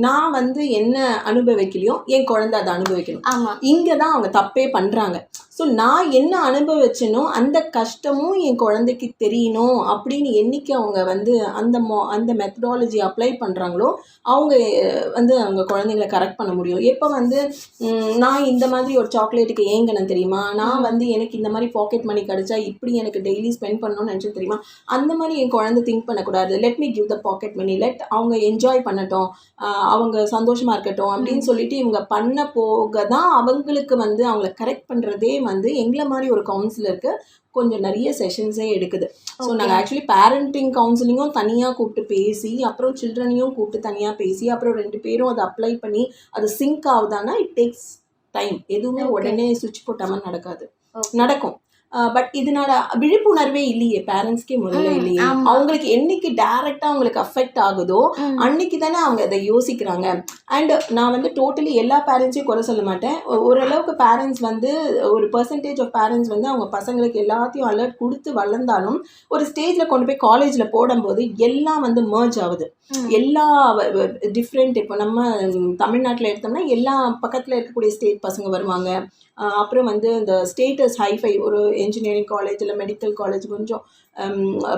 நான் வந்து என்ன அனுபவிக்கலையோ என் குழந்தை அதை அனுபவிக்கணும். இங்கே தான் அவங்க தப்பே பண்ணுறாங்க. ஸோ நான் என்ன அனுபவிச்சனோ அந்த கஷ்டமும் என் குழந்தைக்கு தெரியணும் அப்படின்னு என்னைக்கு அவங்க வந்து அந்த மெத்தடாலஜி அப்ளை பண்ணுறாங்களோ அவங்க வந்து அவங்க குழந்தைங்களை கரெக்ட் பண்ண முடியும். எப்போ வந்து நான் இந்த மாதிரி ஒரு சாக்லேட்டுக்கு ஏங்கணும் தெரியுமா, நான் வந்து எனக்கு இந்த மாதிரி பாக்கெட் மணி கிடச்சா இப்படி எனக்கு டெய்லி ஸ்பெண்ட் பண்ணணும்னு நினச்சி தெரியுமா, அந்த மாதிரி என் குழந்தை திங்க் பண்ணக்கூடாது. Let me give the pocket money, let அவங்க என்ஜாய் பண்ணட்டும், அவங்க சந்தோஷமாக இருக்கட்டும் அப்படின்னு சொல்லிட்டு இவங்க பண்ண போக தான் அவங்களுக்கு வந்து அவங்கள கரெக்ட் பண்ணுறதே வந்து எங்களை மாதிரி ஒரு கவுன்சிலருக்கு கொஞ்சம் நிறைய செஷன்ஸே எடுக்குது. ஸோ நாங்கள் ஆக்சுவலி பேரண்டிங் கவுன்சிலிங்கும் தனியாக கூப்பிட்டு பேசி, அப்புறம் சில்ட்ரனையும் கூப்பிட்டு தனியாக பேசி, அப்புறம் 2 பேரும் அதை அப்ளை பண்ணி அது சிங்க் ஆகுதானா இட் டேக்ஸ் டைம். எதுவுமே உடனே சுவிட்ச் போட்டாமல் நடக்கும். பட் இதனால விழிப்புணர்வே இல்லையே பேரண்ட்ஸ்க்கே முதல்ல இல்லையே. அவங்களுக்கு என்னைக்கு டைரக்டாக அவங்களுக்கு அஃபெக்ட் ஆகுதோ அன்னைக்கு தானே அவங்க அதை யோசிக்கிறாங்க. அண்ட் நான் வந்து டோட்டலி எல்லா பேரண்ட்ஸையும் குறை சொல்ல மாட்டேன். ஓரளவுக்கு பேரண்ட்ஸ் வந்து ஒரு பர்சன்டேஜ் ஆஃப் பேரண்ட்ஸ் வந்து அவங்க பசங்களுக்கு எல்லாத்தையும் அலர்ட் கொடுத்து வளர்ந்தாலும் ஒரு ஸ்டேஜில் கொண்டு போய் காலேஜில் போடும்போது எல்லாம் வந்து மர்ஜ் ஆகுது. எல்லா டிஃப்ரெண்ட், இப்போ நம்ம தமிழ்நாட்டில் எடுத்தோம்னா எல்லா பக்கத்தில் இருக்கக்கூடிய ஸ்டேட் பசங்க வருவாங்க. அப்புறம் வந்து இந்த ஸ்டேட்டஸ் ஹைஃபை ஒரு இன்ஜினியரிங் காலேஜ் இல்லை மெடிக்கல் காலேஜ் கொஞ்சம்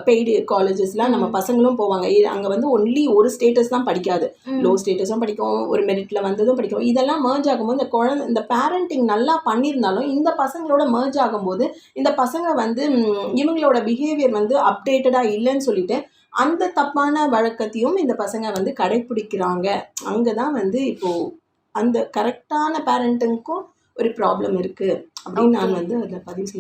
பெய்டு காலேஜஸ்லாம் நம்ம பசங்களும் போவாங்க. அங்கே வந்து ஒன்லி ஒரு ஸ்டேட்டஸ் தான் படிக்காது, லோ ஸ்டேட்டஸும் படிக்கும், ஒரு மெரிட்டில் வந்ததும் படிக்கும். இதெல்லாம் மர்ஜ் ஆகும்போது இந்த பேரண்டிங் நல்லா பண்ணியிருந்தாலும் இந்த பசங்களோட மர்ஜ் ஆகும்போது இந்த பசங்க வந்து இவங்களோட பிஹேவியர் வந்து அப்டேட்டடாக இல்லைன்னு சொல்லிட்டு அந்த தப்பான வழக்கத்தையும் இந்த பசங்க வந்து கடைப்பிடிக்கிறாங்க. அங்கே தான் வந்து இப்போது அந்த கரெக்டான பேரண்டிங்க்கும் ஒரு ப்ராப்ளம் இருக்குது அப்படின்னு நான் வந்து அதில் பதிவு செய்ய